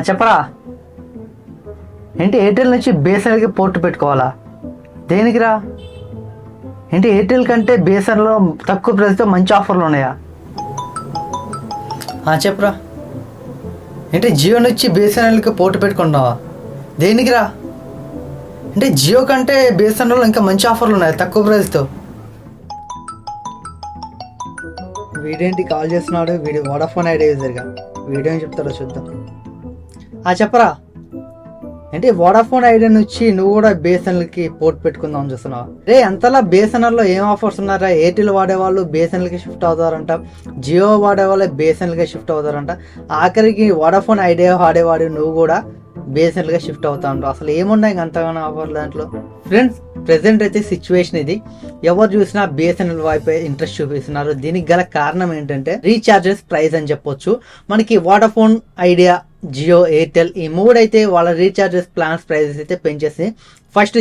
చెప్పరా. ఏంటి ఎయిర్టెల్ నుంచి బిఎస్ఎన్ఎల్కి పోర్ట్ పెట్టుకోవాలా? దేనికిరా? ఏంటి ఎయిర్టెల్ కంటే బిఎస్ఎన్ఎల్లో తక్కువ ప్రైస్తో మంచి ఆఫర్లు ఉన్నాయా? చెప్పరా. ఏంటి జియో నుంచి బిఎస్ఎన్ఎల్కి పోర్ట్ పెట్టుకుంటున్నావా? దేనికిరా? అంటే జియో కంటే బిఎస్ఎన్ఎల్లో ఇంకా మంచి ఆఫర్లు ఉన్నాయి తక్కువ ప్రైస్తో. వీడేంటి కాల్ చేస్తున్నాడు? వీడు వోడాఫోన్ ఐడియా యూజర్గా. వీడియో ఏం చెప్తాడో చూద్దాం. చెప్పరా. ఏంటి వోడాఫోన్ ఐడియా నుంచి నువ్వు కూడా బిఎస్ఎన్ఎల్కి పోర్ట్ పెట్టుకుందాం చూస్తున్నావా? రే అంతలా బిఎస్ఎన్ఎల్లో ఏం ఆఫర్స్ ఉన్నారా? ఎయిర్టెల్ వాడేవాళ్ళు బిఎస్ఎన్ఎల్కి షిఫ్ట్ అవుతారంట, జియో వాడేవాళ్ళు బిఎస్ఎన్ఎల్కి షిఫ్ట్ అవుతారంట, ఆఖరికి వోడాఫోన్ ఐడియా వాడేవాడు నువ్వు కూడా బిఎస్ఎన్ఎల్గా షిఫ్ట్ అవుతా ఉంటావు. అసలు ఏమున్నాయి అంతగానో ఆఫర్లు దాంట్లో? ఫ్రెండ్స్, ప్రెసెంట్ అయితే సిచ్యువేషన్ ఇది. ఎవరు చూసినా బిఎస్ఎన్ఎల్ వైపే ఇంట్రెస్ట్ చూపిస్తున్నారు. దీనికి గల కారణం ఏంటంటే రీఛార్జెస్ ప్రైస్ అని చెప్పొచ్చు. మనకి వోడాఫోన్ ఐడియా, జియో, ఎయిర్టెల్ ఈ మూడైతే వాళ్ళ రీఛార్జెస్ ప్లాన్స్ ప్రైజెస్ అయితే పెంచేసింది. ఫస్ట్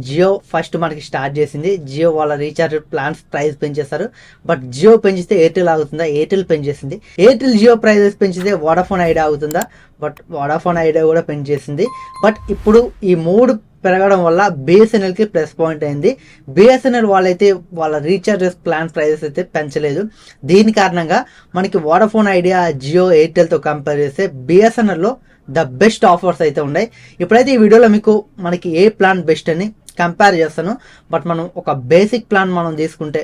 జియో ఫస్ట్ మనకి స్టార్ట్ చేసింది. జియో వాళ్ళ రీఛార్జ్ ప్లాన్స్ ప్రైస్ పెంచేస్తారు. బట్ జియో పెంచితే ఎయిర్టెల్ ఆగుతుందా? ఎయిర్టెల్ పెంచేసింది. ఎయిర్టెల్ జియో ప్రైజెస్ పెంచితే వోడాఫోన్ ఐడియా ఆగుతుందా? బట్ వోడాఫోన్ ఐడియా కూడా పెంచేసింది. బట్ ఇప్పుడు ఈ మూడు పెరగడం వల్ల బిఎస్ఎన్ఎల్కి ప్లస్ పాయింట్ అయింది. బిఎస్ఎన్ఎల్ వాళ్ళైతే వాళ్ళ రీఛార్జెస్ ప్లాన్ ప్రైజెస్ అయితే పెంచలేదు. దీని కారణంగా మనకి వోడాఫోన్ ఐడియా, జియో, ఎయిర్టెల్తో కంపేర్ చేస్తే బిఎస్ఎన్ఎల్లో ద బెస్ట్ ఆఫర్స్ అయితే ఉన్నాయి. ఇప్పుడైతే ఈ వీడియోలో మీకు మనకి ఏ ప్లాన్ బెస్ట్ అని కంపేర్ చేస్తాను. బట్ మనం ఒక బేసిక్ ప్లాన్ మనం తీసుకుంటే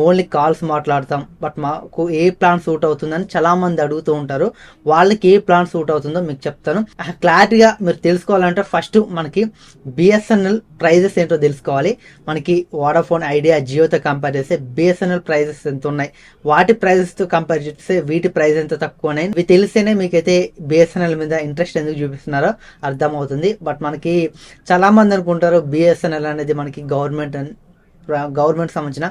ఓన్లీ కాల్స్ మాట్లాడతాం. బట్ మాకు ఏ ప్లాన్ సూట్ అవుతుందని చాలా మంది అడుగుతూ ఉంటారు. వాళ్ళకి ఏ ప్లాన్ సూట్ అవుతుందో మీకు చెప్తాను. క్లారిటీగా మీరు తెలుసుకోవాలంటే ఫస్ట్ మనకి బిఎస్ఎన్ఎల్ ప్రైజెస్ ఏంటో తెలుసుకోవాలి. మనకి వోడాఫోన్ ఐడియా, జియోతో కంపేర్ చేస్తే బిఎస్ఎన్ఎల్ ప్రైజెస్ ఎంత ఉన్నాయి, వాటి ప్రైజెస్తో కంపేర్ చేస్తే వీటి ప్రైస్ ఎంత తక్కువ ఉన్నాయి. ఇవి తెలిస్తేనే మీకైతే బిఎస్ఎన్ఎల్ మీద ఇంట్రెస్ట్ ఎందుకు చూపిస్తున్నారో అర్థమవుతుంది. బట్ మనకి చాలా మంది అనుకుంటారు బిఎస్ఎన్ఎల్ అనేది మనకి గవర్నమెంట్ సంబంధించిన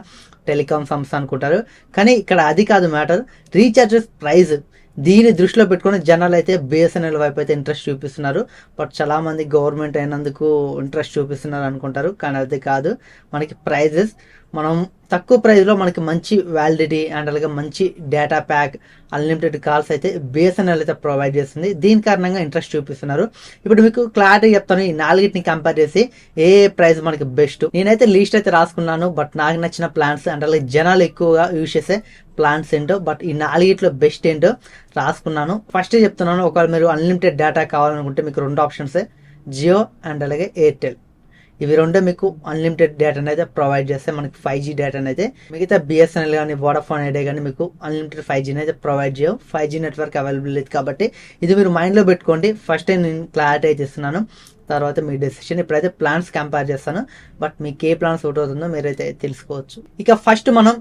టెలికాం సంస్థ అనుకుంటారు. కానీ ఇక్కడ అది కాదు మ్యాటర్. రీఛార్జెస్ ప్రైస్ దీన్ని దృష్టిలో పెట్టుకుని జనాలు అయితే బిఎస్ఎన్ఎల్ వైపు అయితే ఇంట్రెస్ట్ చూపిస్తున్నారు. బట్ చాలా మంది గవర్నమెంట్ అయినందుకు ఇంట్రెస్ట్ చూపిస్తున్నారు అనుకుంటారు. కానీ అది కాదు. మనకి ప్రైజెస్ మనం తక్కువ ప్రైస్లో మనకి మంచి వ్యాలిడిటీ అండ్ అలాగే మంచి డేటా ప్యాక్, అన్లిమిటెడ్ కాల్స్ అయితే బిఎస్ఎన్ఎల్ అయితే ప్రొవైడ్ చేస్తుంది. దీని కారణంగా ఇంట్రెస్ట్ చూపిస్తున్నారు. ఇప్పుడు మీకు క్లారిటీ చెప్తాను. ఈ నాలుగిటిని కంపేర్ చేసి ఏ ప్రైస్ మనకి బెస్ట్. నేనైతే లిస్ట్ అయితే రాసుకున్నాను. బట్ నాకు నచ్చిన ప్లాన్స్ అంటే అలాగే జనాలు ఎక్కువగా యూజ్ చేసే ప్లాన్స్ ఏంటో, బట్ ఈ నాలుగిట్లో బెస్ట్ ఏంటో రాసుకున్నాను. ఫస్ట్ చెప్తున్నాను, ఒకవేళ మీరు అన్లిమిటెడ్ డేటా కావాలనుకుంటే మీకు రెండు ఆప్షన్సే, జియో అండ్ అలాగే ఎయిర్టెల్. ఇవి రెండే మీకు అన్లిమిటెడ్ డేటాను అయితే ప్రొవైడ్ చేస్తే మనకి 5G డేటాను అయితే. మిగతా బిఎస్ఎన్ఎల్ కానీ వోడాఫోన్ ఐడియా కానీ మీకు అన్లిమిటెడ్ 5Gని అయితే ప్రొవైడ్ చేయవు. 5G నెట్వర్క్ అవైలబుల్ లేదు కాబట్టి ఇది మీరు మైండ్లో పెట్టుకోండి. ఫస్ట్ టైం నేను క్లారిటీ అయితే ఇస్తున్నాను, తర్వాత మీ డెసిషన్. ఇప్పుడైతే ప్లాన్స్ కంపేర్ చేస్తాను. బట్ మీకు ఏ ప్లాన్ సూట్ అవుతుందో మీరైతే తెలుసుకోవచ్చు. ఇక ఫస్ట్ మనం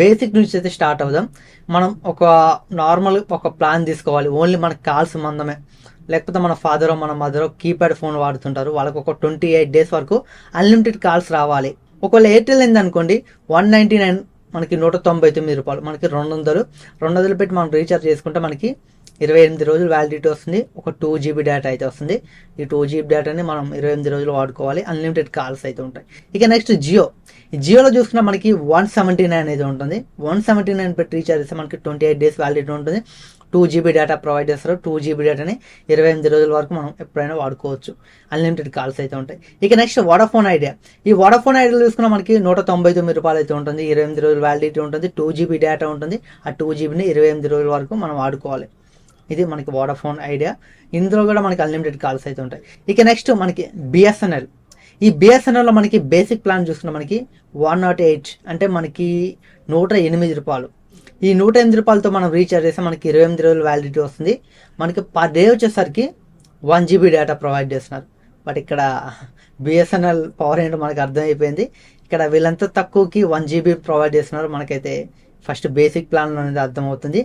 బేసిక్ నుంచి అయితే స్టార్ట్ అవుదాం. మనం ఒక నార్మల్ ఒక ప్లాన్ తీసుకోవాలి. ఓన్లీ మనకు కాల్స్ మందమే. లేకపోతే మన ఫాదరో మన మదరో కీప్యాడ్ ఫోన్ వాడుతుంటారు. వాళ్ళకి ఒక 28 డేస్ వరకు అన్లిమిటెడ్ కాల్స్ రావాలి. ఒకవేళ ఎయిర్టెల్ ఏందనుకోండి, 199 మనకి 199 రూపాయలు, మనకి 200 పెట్టి మనం రీఛార్జ్ చేసుకుంటే మనకి 28 రోజులు వ్యాలిడిటీ వస్తుంది. ఒక 2GB డేటా అయితే వస్తుంది. ఈ 2GB డేటాని మనం 28 రోజులు వాడుకోవాలి. అన్లిమిటెడ్ కాల్స్ అయితే ఉంటాయి. ఇక నెక్స్ట్ జియోలో చూసుకున్నా మనకి 179 అయితే ఉంటుంది. 179 పెట్టి రీఛార్జ్ చేస్తే మనకి 28 డేస్ వ్యాలిడిటీ ఉంటుంది. 2GB డేటా ప్రొవైడ్ చేస్తారు. 2GB డేటాని 28 రోజుల వరకు మనం ఎప్పుడైనా వాడుకోవచ్చు. అన్లిమిటెడ్ కాల్స్ అయితే ఉంటాయి. ఇక నెక్స్ట్ వోడాఫోన్ ఐడియా. ఈ వోడాఫోన్ ఐడియాలో చూసుకున్నా మనకి 199 రూపాయలు అయితే ఉంటుంది. 28 రోజులు వ్యాలిడిటీ ఉంటుంది. 2GB డేటా ఉంటుంది. ఆ 2GBని 28 రోజుల వరకు మనం వాడుకోవాలి. ఇది మనకి వోడాఫోన్ ఐడియా. ఇందులో కూడా మనకి అన్లిమిటెడ్ కాల్స్ అయితే ఉంటాయి. ఇక నెక్స్ట్ మనకి బిఎస్ఎన్ఎల్. ఈ బిఎస్ఎన్ఎల్లో మనకి బేసిక్ ప్లాన్ చూసుకున్న మనకి 108 అంటే మనకి 108 రూపాయలు. ఈ 108 రూపాయలతో మనం రీఛార్జ్ చేస్తే మనకి 28 రోజులు వ్యాలిడిటీ వస్తుంది. మనకి పర్ డే వచ్చేసరికి 1GB డేటా ప్రొవైడ్ చేస్తున్నారు. బట్ ఇక్కడ బిఎస్ఎన్ఎల్ పవర్ ఏంటో మనకు అర్థమైపోయింది. ఇక్కడ వీళ్ళంతా తక్కువకి 1GB ప్రొవైడ్ చేస్తున్నారు. మనకైతే ఫస్ట్ బేసిక్ ప్లాన్ అనేది అర్థమవుతుంది.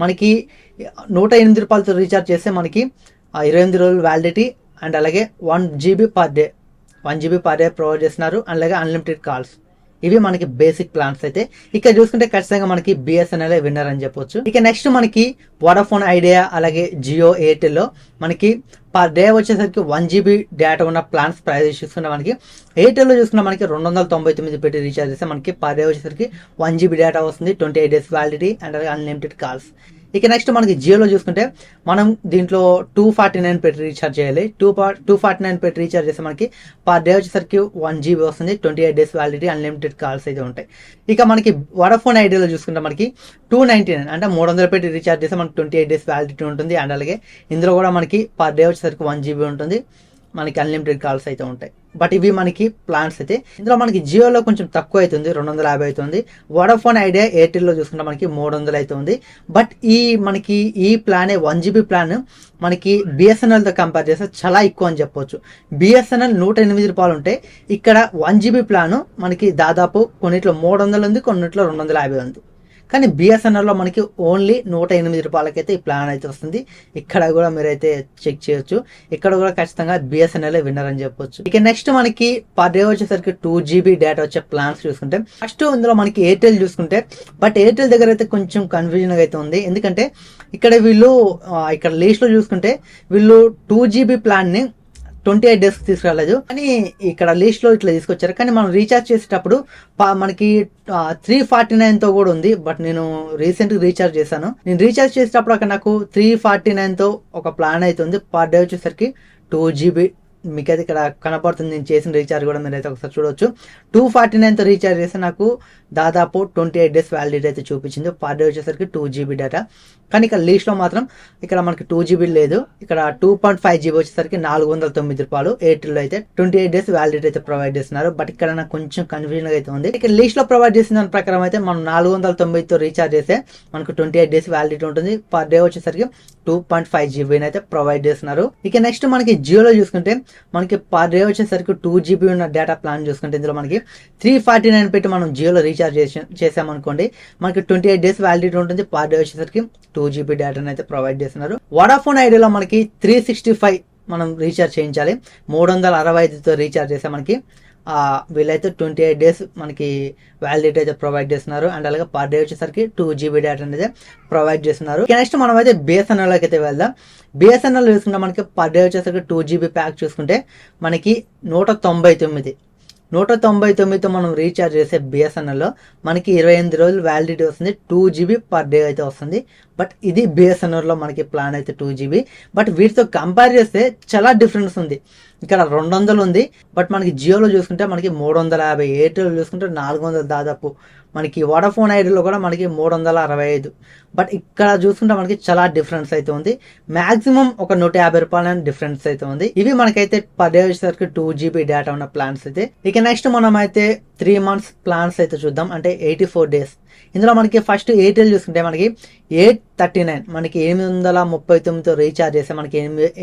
మనకి 108 రూపాయలతో రీఛార్జ్ చేస్తే మనకి 28 రోజులు వ్యాలిడిటీ అండ్ అలాగే 1GB పర్ డే ప్రొవైడ్ చేస్తున్నారు. అలాగే అన్లిమిటెడ్ కాల్స్. ఇవి మనకి బేసిక్ ప్లాన్స్ అయితే. ఇక్కడ చూసుకుంటే ఖచ్చితంగా మనకి బిఎస్ఎన్ఎల్ విన్నర్ అని చెప్పొచ్చు. ఇక నెక్స్ట్ మనకి వోడాఫోన్ ఐడియా అలాగే జియో, ఎయిర్టెల్లో మనకి పర్ డే వచ్చేసరికి 1GB డేటా ఉన్న ప్లాన్స్ ప్రైస్ చూసుకుంటే మనకి ఎయిర్టెల్లో చూసుకున్న మనకి 299 పెట్టి రీఛార్జ్ చేస్తే మనకి పర్ డే వచ్చేసరికి 1GB డేటా వస్తుంది. 28 డేస్ వ్యాలిడిటీ అండ్ అలాగే అన్లిమిటెడ్ కాల్స్. ఇక నెక్స్ట్ మనకి జియోలో చూసుకుంటే మనం దీంట్లో 249 పెట్టి రీఛార్జ్ చేయాలి. 249 పెట్టి రీఛార్జ్ చేస్తే మనకి పర్ డే వచ్చేసరికి 1 GB వస్తుంది. 28 days వ్యాలిడిటీ, అన్లిమిటెడ్ కాల్స్ అయితే ఉంటాయి. ఇక మనకి వడాఫోన్ ఐడియాలో చూసుకుంటే మనకి 299 అంటే 300 పెట్టి రీఛార్జ్ చేస్తే మనకి 28 days వ్యాలిడిటీ ఉంటుంది. అండ్ అలాగే ఇందులో కూడా మనకి పర్ డే వచ్చేసరికి 1 GB ఉంటుంది. మనకి అన్లిమిటెడ్ కాల్స్ అయితే ఉంటాయి. బట్ ఇవి మనకి ప్లాన్స్ అయితే. ఇందులో మనకి జియోలో కొంచెం తక్కువ అవుతుంది, 250 అవుతుంది. వడాఫోన్ ఐడియా, ఎయిర్టెల్లో చూసుకుంటే మనకి 300 అవుతుంది. బట్ మనకి ఈ ప్లాన్ 1 GB ప్లాన్ మనకి బిఎస్ఎన్ఎల్తో కంపేర్ చేస్తే చాలా ఎక్కువ అని చెప్పొచ్చు. బిఎస్ఎన్ఎల్ 108 రూపాయలు ఉంటే ఇక్కడ 1 GB ప్లాన్ మనకి దాదాపు కొన్నిట్లో 300 ఉంది, కొన్నిట్లో 250 ఉంది. కానీ బిఎస్ఎన్ఎల్లో మనకి ఓన్లీ 108 రూపాయలకైతే ఈ ప్లాన్ అయితే వస్తుంది. ఇక్కడ కూడా మీరైతే చెక్ చేయొచ్చు. ఇక్కడ కూడా ఖచ్చితంగా బిఎస్ఎన్ఎల్ విన్నర్ అని చెప్పొచ్చు. ఇక నెక్స్ట్ మనకి పర్ డే వచ్చేసరికి 2 GB డేటా వచ్చే ప్లాన్స్ చూసుకుంటే ఫస్ట్ ఇందులో మనకి ఎయిర్టెల్ చూసుకుంటే, బట్ ఎయిర్టెల్ దగ్గర అయితే కొంచెం కన్ఫ్యూజన్ అయితే ఉంది. ఎందుకంటే ఇక్కడ వీళ్ళు ఇక్కడ లీస్ట్ లో చూసుకుంటే వీళ్ళు 2 GB ప్లాన్ ని 28 days తీసుకురాలేదు, కానీ ఇక్కడ లిస్ట్ లో ఇట్లా తీసుకొచ్చారు. కానీ మనం రీఛార్జ్ చేసేటప్పుడు మనకి 349 తో కూడా ఉంది. బట్ నేను రీసెంట్ గా రీఛార్జ్ చేశాను. నేను రీఛార్జ్ చేసేటప్పుడు అక్కడ నాకు 349 తో ఒక ప్లాన్ అయితే ఉంది. పర్ డే వచ్చేసరికి 2 GB. మీకైతే ఇక్కడ కనపడుతుంది నేను చేసిన రీఛార్జ్ కూడా మీరైతే ఒకసారి చూడవచ్చు. 249 తో రీఛార్జ్ చేస్తే నాకు దాదాపు 28 days వ్యాలిడిటీ అయితే చూపించింది. పర్ డే వచ్చేసరికి 2 GB డేటా. కానీ ఇక్కడ లీస్ట్ లో మాత్రం ఇక్కడ మనకి 2 GB లేదు. ఇక్కడ 2.5 GB వచ్చేసరికి 409 రూపాయలు. ఎయిర్టెల్ లో అయితే 28 days వ్యాలిడిటీ అయితే ప్రొవైడ్ చేస్తున్నారు. బట్ ఇక్కడ నాకు కొంచెం కన్ఫ్యూజన్ అయితే ఉంది. ఇక్కడ లీస్ట్ లో ప్రొవైడ్ చేసిన దాని ప్రకారం అయితే మనం 490 తో రీఛార్జ్ చేస్తే మనకు 28 days వ్యాలిడిటీ ఉంటుంది. పర్ డే వచ్చేసరికి 2.5 GB అయితే ప్రొవైడ్ చేస్తున్నారు. ఇక నెక్స్ట్ మనకి జియోలో చూసుకుంటే మనకి పర్ డే వచ్చేసరికి 2 GB ఉన్న డేటా ప్లాన్ చూసుకుంటే ఇందులో మనకి 349 పెట్టి మనం జియోలో రీఛార్జ్ చేసామనుకోండి మనకి 28 days వ్యాలిడిటీ ఉంటుంది. పర్ డే వచ్చేసరికి 2 GB డేటాను అయితే ప్రొవైడ్ చేస్తున్నారు. వడాఫోన్ ఐడియాలో మనకి 365 మనం రీఛార్జ్ చేయించాలి. 365తో రీఛార్జ్ చేస్తే మనకి వీళ్ళైతే 28 days మనకి వ్యాలిడిటీ అయితే ప్రొవైడ్ చేస్తున్నారు. అండ్ అలాగే పర్ డే వచ్చేసరికి 2 GB డేటా అనేది ప్రొవైడ్ చేస్తున్నారు. నెక్స్ట్ మనం అయితే బిఎస్ఎన్ఎల్కి అయితే వెళ్దాం. బిఎస్ఎన్ఎల్ చూసుకుంటే మనకి పర్ డే వచ్చేసరికి 2 GB ప్యాక్ చూసుకుంటే మనకి 199తో మనం రీఛార్జ్ చేసే బిఎస్ఎన్ఎల్లో మనకి 28 రోజులు వ్యాలిడిటీ వస్తుంది. 2 GB పర్ డే అయితే వస్తుంది. బట్ ఇది బిఎస్ఎన్ఎల్లో మనకి ప్లాన్ అయితే 2 GB. బట్ వీటితో కంపేర్ చేస్తే చాలా డిఫరెన్స్ ఉంది. ఇక్కడ 200 ఉంది. బట్ మనకి జియోలో చూసుకుంటే మనకి 350, ఎయిర్టెల్ చూసుకుంటే 400 దాదాపు. మనకి వడాఫోన్ ఐడియాలో కూడా మనకి 365. బట్ ఇక్కడ చూసుకుంటే మనకి చాలా డిఫరెన్స్ అయితే ఉంది. మాక్సిమం ఒక 150 రూపాయల డిఫరెన్స్ అయితే ఉంది. ఇవి మనకైతే పర్ డే వచ్చేసరికి 2 GB డేటా ఉన్న ప్లాన్స్ అయితే. ఇక నెక్స్ట్ మనం అయితే 3 months ప్లాన్స్ అయితే చూద్దాం. అంటే 84 days. ఇందులో మనకి ఫస్ట్ ఎయిర్టెల్ చూసుకుంటే మనకి 839 మనకి 839తో రీఛార్జ్ చేస్తే మనకి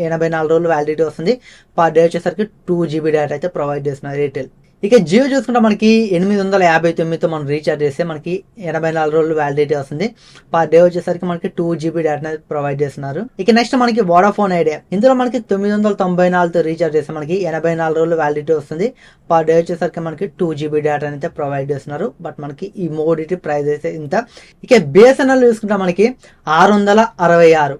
84 రోజులు వ్యాలిడిటీ వస్తుంది. పర్ డే వచ్చేసరికి 2 GB డేటా అయితే ప్రొవైడ్ చేస్తున్నారు ఎయిర్టెల్. ఇక జియో చూసుకుంటే మనకి 859తో మనం రీఛార్జ్ చేస్తే మనకి 84 రోజులు వ్యాలిడిటీ వస్తుంది. పర్ డే వచ్చేసరికి మనకి 2 GB డేటా ప్రొవైడ్ చేస్తున్నారు. ఇక నెక్స్ట్ మనకి వడాఫోన్ ఐడియా. ఇందులో మనకి 994తో రీఛార్జ్ చేస్తే మనకి 84 రోజులు వ్యాలిడిటీ వస్తుంది. పర్ డే వచ్చేసరికి మనకి 2 GB డేటా అయితే ప్రొవైడ్ చేస్తున్నారు. బట్ మనకి ఈ మూడిటి ప్రైస్ అయితే ఇంత. ఇక బిఎస్ఎన్ఎల్ చూసుకుంటే మనకి 666.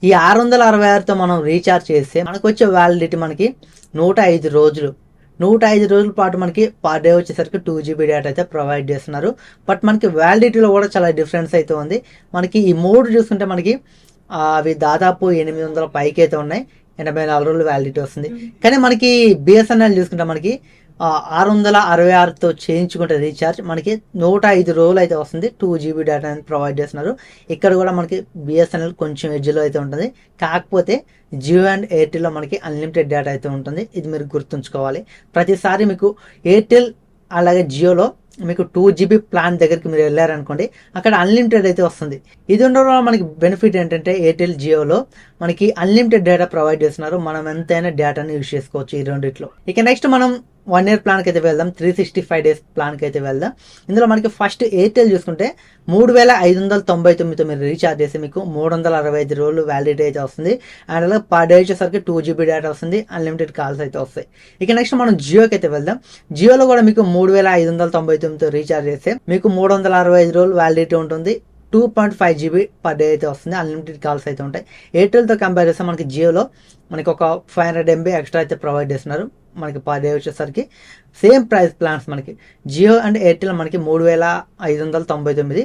ఈ 666తో మనం రీఛార్జ్ చేస్తే మనకు వచ్చే వ్యాలిడిటీ మనకి 105 రోజులు. 105 రోజుల పాటు మనకి పర్ డే వచ్చేసరికి 2 GB డేటా అయితే ప్రొవైడ్ చేస్తున్నారు. బట్ మనకి వ్యాలిడిటీలో కూడా చాలా డిఫరెన్స్ అయితే ఉంది. మనకి ఈ మూడు చూసుకుంటే మనకి అవి దాదాపు 800 పైకి అయితే ఉన్నాయి. 84 రోజులు వ్యాలిడిటీ వస్తుంది. కానీ మనకి బిఎస్ఎన్ఎల్ చూసుకుంటే మనకి 666తో చేయించుకుంటే రీఛార్జ్ మనకి 105 రోజులు అయితే వస్తుంది. 2 GB డేటా ప్రొవైడ్ చేస్తున్నారు. ఇక్కడ కూడా మనకి బిఎస్ఎన్ఎల్ కొంచెం ఎడ్జ్లో అయితే ఉంటుంది. కాకపోతే జియో అండ్ ఎయిర్టెల్లో మనకి అన్లిమిటెడ్ డేటా అయితే ఉంటుంది. ఇది మీరు గుర్తుంచుకోవాలి. ప్రతిసారి మీకు ఎయిర్టెల్ అలాగే జియోలో మీకు 2 GB ప్లాన్ దగ్గరికి మీరు వెళ్ళారనుకోండి, అక్కడ అన్లిమిటెడ్ అయితే వస్తుంది. ఇది ఉండడం వల్ల మనకి బెనిఫిట్ ఏంటంటే ఎయిర్టెల్ జియోలో మనకి అన్లిమిటెడ్ డేటా ప్రొవైడ్ చేస్తున్నారు. మనం ఎంతైనా డేటాని యూజ్ చేసుకోవచ్చు ఈ రెండిట్లో. ఇక నెక్స్ట్ మనం 1 year ప్లాన్కి అయితే వెళ్దాం. 365 days ప్లాన్కి అయితే వెళ్దాం. ఇందులో మనకి ఫస్ట్ ఎయిర్టెల్ చూసుకుంటే 3599తో మీరు రీఛార్జ్ చేసి మీకు 365 రోజులు వ్యాలిడిటీ అయితే వస్తుంది. అండ్ అలాగే పర్ డే వచ్చేసరికి 2 GB డేటా వస్తుంది. అన్లిమిటెడ్ కాల్స్ అయితే వస్తాయి. ఇక నెక్స్ట్ మనం జియోకి అయితే వెళ్దాం. జియోలో కూడా మీకు 3599తో రీఛార్జ్ చేస్తే మీకు 365 రోజులు వ్యాలిడిటీ ఉంటుంది. 2.5 GB పర్ డే అయితే వస్తుంది. అన్లిమిటెడ్ కాల్స్ అయితే ఉంటాయి. ఎయిర్టెల్తో కంపేర్ చేస్తే మనకి జియోలో మనకి ఒక 500 MB ఎక్స్ట్రా అయితే ప్రొవైడ్ చేస్తున్నారు. మనకి పర్ డే వచ్చేసరికి సేమ్ ప్రైస్ ప్లాన్స్ మనకి జియో అండ్ ఎయిర్టెల్ మనకి 3599.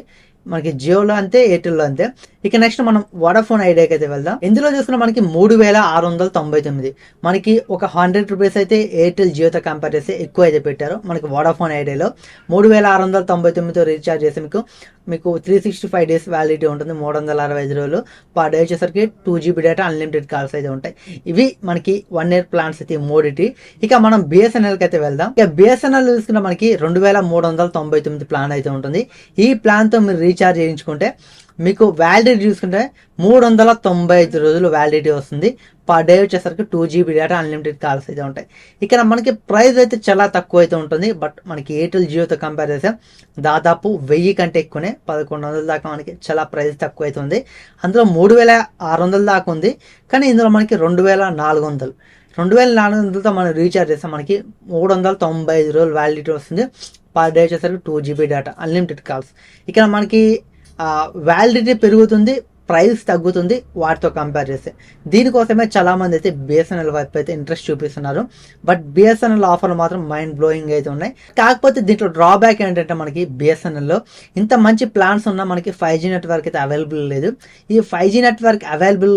మనకి జియోలో అంతే, ఎయిర్టెల్లో అంతే. ఇక నెక్స్ట్ మనం వోడాఫోన్ ఐడియాకి అయితే వెళ్దాం. ఇందులో చూసుకున్న మనకి 3699, మనకి ఒక 100 రూపీస్ అయితే ఎయిర్టెల్ జియోతో కంపేర్ చేస్తే ఎక్కువ అయితే పెట్టారు. మనకి వోడాఫోన్ ఐడియాలో 3699తో రీఛార్జ్ చేసి మీకు 365 డేస్ వ్యాలిడిటీ ఉంటుంది, 365 రోజులు. పర్ డే వచ్చేసరికి 2 GB డేటా, అన్లిమిటెడ్ కాల్స్ అయితే ఉంటాయి. ఇవి మనకి 1 year ప్లాన్స్ అయితే మూడిటి. ఇక మనం బిఎస్ఎన్ఎల్కి అయితే వెళ్దాం. ఇక బిఎస్ఎన్ఎల్ చూసుకున్న మనకి 2399 ప్లాన్ అయితే ఉంటుంది. ఈ ప్లాన్తో మీరు రీఛార్జ్ చేయించుకుంటే మీకు వ్యాలిడిటీ చూసుకుంటే 395 రోజులు వ్యాలిడిటీ వస్తుంది. పర్ డే వచ్చేసరికి 2 GB డేటా, అన్లిమిటెడ్ కాల్స్ అయితే ఉంటాయి. ఇక్కడ మనకి ప్రైస్ అయితే చాలా తక్కువ అయితే ఉంటుంది. బట్ మనకి ఎయిర్టెల్ జియోతో కంపేర్ చేస్తే దాదాపు 1000 కంటే ఎక్కువనే, 1100 దాకా మనకి చాలా ప్రైస్ తక్కువ అవుతుంది. అందులో 3600 దాకా ఉంది, కానీ ఇందులో మనకి 2400తో మనం రీఛార్జ్ చేస్తాం. మనకి 395 రోజులు వ్యాలిడిటీ వస్తుంది. పర్ డే వచ్చేసరికి 2 GB డేటా, అన్లిమిటెడ్ కాల్స్. ఇక్కడ మనకి వ్యాలిడిటీ పెరుగుతుంది, ప్రైస్ తగ్గుతుంది వాటితో కంపేర్ చేస్తే. దీనికోసమే చాలామంది అయితే బిఎస్ఎన్ఎల్ వైపు అయితే ఇంట్రెస్ట్ చూపిస్తున్నారు. బట్ బిఎస్ఎన్ఎల్ ఆఫర్లు మాత్రం మైండ్ బ్లోయింగ్ అయితే ఉన్నాయి. కాకపోతే దీంట్లో డ్రాబ్యాక్ ఏంటంటే మనకి బిఎస్ఎన్ఎల్లో ఇంత మంచి ప్లాన్స్ ఉన్నా మనకి 5G నెట్వర్క్ అయితే అవైలబుల్ లేదు. ఈ 5G నెట్వర్క్ అవైలబుల్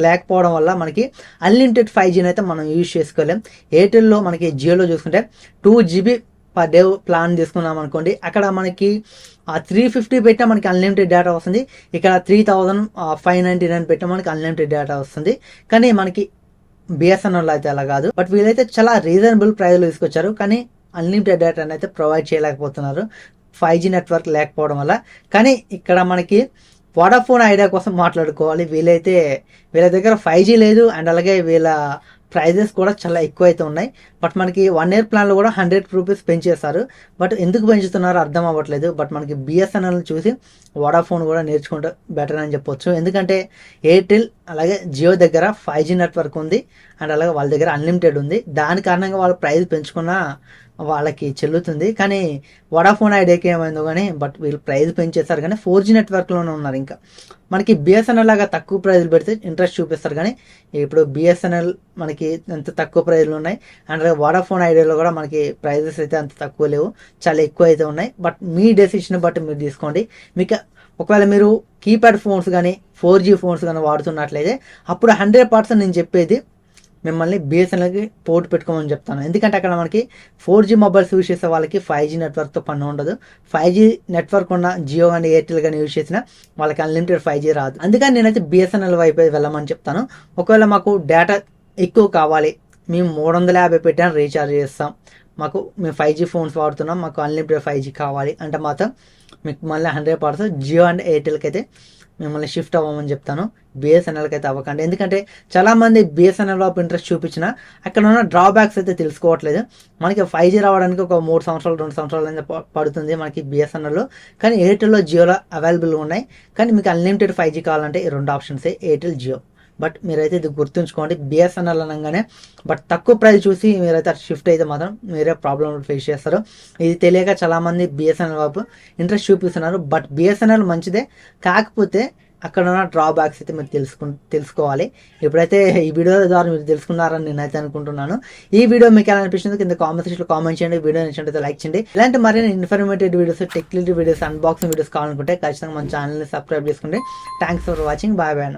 లేకపోవడం వల్ల మనకి అన్లిమిటెడ్ 5G అయితే మనం యూజ్ చేసుకోలేం. ఎయిర్టెల్లో మనకి జియోలో చూసుకుంటే 2 GB పర్ డే ప్లాన్ తీసుకున్నాం అనుకోండి, అక్కడ మనకి 350 పెట్టినా మనకి అన్లిమిటెడ్ డేటా వస్తుంది. ఇక్కడ 3599 పెట్టినా మనకి అన్లిమిటెడ్ డేటా వస్తుంది. కానీ మనకి బిఎస్ఎన్ఎల్ అయితే అలా కాదు. బట్ వీళ్ళైతే చాలా రీజనబుల్ ప్రైస్లో తీసుకొచ్చారు, కానీ అన్లిమిటెడ్ డేటాని అయితే ప్రొవైడ్ చేయలేకపోతున్నారు 5G నెట్వర్క్ లేకపోవడం వల్ల. కానీ ఇక్కడ మనకి వోడాఫోన్ ఐడియా కోసం మాట్లాడుకోవాలి. వీళ్ళ దగ్గర 5G లేదు, అండ్ అలాగే వీళ్ళ ప్రైజెస్ కూడా చాలా ఎక్కువ అయితే ఉన్నాయి. బట్ మనకి 1 year ప్లాన్లో కూడా 100 రూపీస్ పెంచేస్తారు. బట్ ఎందుకు పెంచుతున్నారో అర్థం అవ్వట్లేదు. బట్ మనకి బిఎస్ఎన్ఎల్ చూసి వోడాఫోన్ కూడా నేర్చుకుంటే బెటర్ అని చెప్పొచ్చు. ఎందుకంటే ఎయిర్టెల్ అలాగే జియో దగ్గర 5G నెట్వర్క్ ఉంది, అండ్ అలాగే వాళ్ళ దగ్గర అన్లిమిటెడ్ ఉంది. దాని కారణంగా వాళ్ళు ప్రైస్ పెంచుకున్నా వాళ్ళకి చెల్లుతుంది. కానీ వోడాఫోన్ ఐడియాకి ఏమైందో కానీ, బట్ వీళ్ళు ప్రైస్ పెంచేస్తారు, కానీ 4G నెట్వర్క్లోనే ఉన్నారు. ఇంకా మనకి బిఎస్ఎన్ఎల్ లాగా తక్కువ ప్రైజ్లు పెడితే ఇంట్రెస్ట్ చూపిస్తారు, కానీ ఇప్పుడు బిఎస్ఎన్ఎల్ మనకి ఎంత తక్కువ ప్రైజ్లు ఉన్నాయి. అండ్ వోడాఫోన్ ఐడియాలో కూడా మనకి ప్రైజెస్ అయితే అంత తక్కువ లేవు, చాలా ఎక్కువ అయితే ఉన్నాయి. బట్ మీ డెసిషన్ బట్టి మీరు తీసుకోండి. మీకు ఒకవేళ మీరు కీప్యాడ్ ఫోన్స్ కానీ 4G ఫోన్స్ కానీ వాడుతున్నట్లయితే అప్పుడు 100% నేను చెప్పేది మిమ్మల్ని బిఎస్ఎన్ఎల్కి పోర్ట్ పెట్టుకోమని చెప్తాను. ఎందుకంటే అక్కడ మనకి 4G మొబైల్స్ యూజ్ చేసే వాళ్ళకి 5G నెట్వర్క్తో పని ఉండదు. 5G నెట్వర్క్ ఉన్న జియో కానీ ఎయిర్టెల్ కానీ యూజ్ చేసినా వాళ్ళకి అన్లిమిటెడ్ 5G రాదు. అందుకని నేనైతే బిఎస్ఎన్ఎల్ వైపు వెళ్ళమని చెప్తాను. ఒకవేళ మాకు డేటా ఎక్కువ కావాలి, మేము 350 పెట్టాను రీఛార్జ్ చేస్తాం, మేము 5G ఫోన్స్ వాడుతున్నాం, మాకు అన్లిమిటెడ్ 5G కావాలి అంటే మాత్రం మీకు మళ్ళీ 100% జియో అండ్ ఎయిర్టెల్కి అయితే మిమ్మల్ని షిఫ్ట్ అవ్వమని చెప్తాను. బిఎస్ఎన్ఎల్కి అయితే అవ్వకండి. ఎందుకంటే చాలామంది బిఎస్ఎన్ఎల్ వైపు ఇంట్రెస్ట్ చూపించిన అక్కడ ఉన్న డ్రాబ్యాక్స్ అయితే తెలుసుకోవట్లేదు. మనకి 5G రావడానికి ఒక 3 సంవత్సరాలు 2 సంవత్సరాలు అయితే పడుతుంది మనకి బిఎస్ఎన్ఎల్లో. కానీ ఎయిర్టెల్లో జియోలో అవైలబుల్గా ఉన్నాయి. కానీ మీకు అన్లిమిటెడ్ 5G కావాలంటే ఈ 2 ఆప్షన్సే, ఎయిర్టెల్ జియో. బట్ మీరైతే ఇది గుర్తుంచుకోండి, బిఎస్ఎన్ఎల్ అనగానే బట్ తక్కువ ప్రైస్ చూసి మీరైతే షిఫ్ట్ అయితే మాత్రం మీరే ప్రాబ్లం ఫేస్ చేస్తారు. ఇది తెలియక చాలామంది బిఎస్ఎన్ఎల్ వైపు ఇంట్రెస్ట్ చూపిస్తున్నారు. బట్ బిఎస్ఎన్ఎల్ మంచిదే, కాకపోతే అక్కడ ఉన్న డ్రాబ్యాక్స్ అయితే మీరు తెలుసుకోవాలి. ఇప్పుడైతే ఈ వీడియో ద్వారా మీరు తెలుసుకున్నారని నేనైతే అనుకుంటున్నాను. ఈ వీడియో మీకు ఎలా అనిపించింది కింద కామెంట్ సెక్షన్లో కామెంట్ చేయండి. వీడియో నచ్చినట్లయితే లైక్ చేయండి. ఇలాంటి మరిన్ని informative videos, technical videos, unboxing videos కావాలనుకుంటే ఖచ్చితంగా మన ఛానల్ని సబ్స్క్రైబ్ చేసుకోండి. Thanks for watching. Bye bye.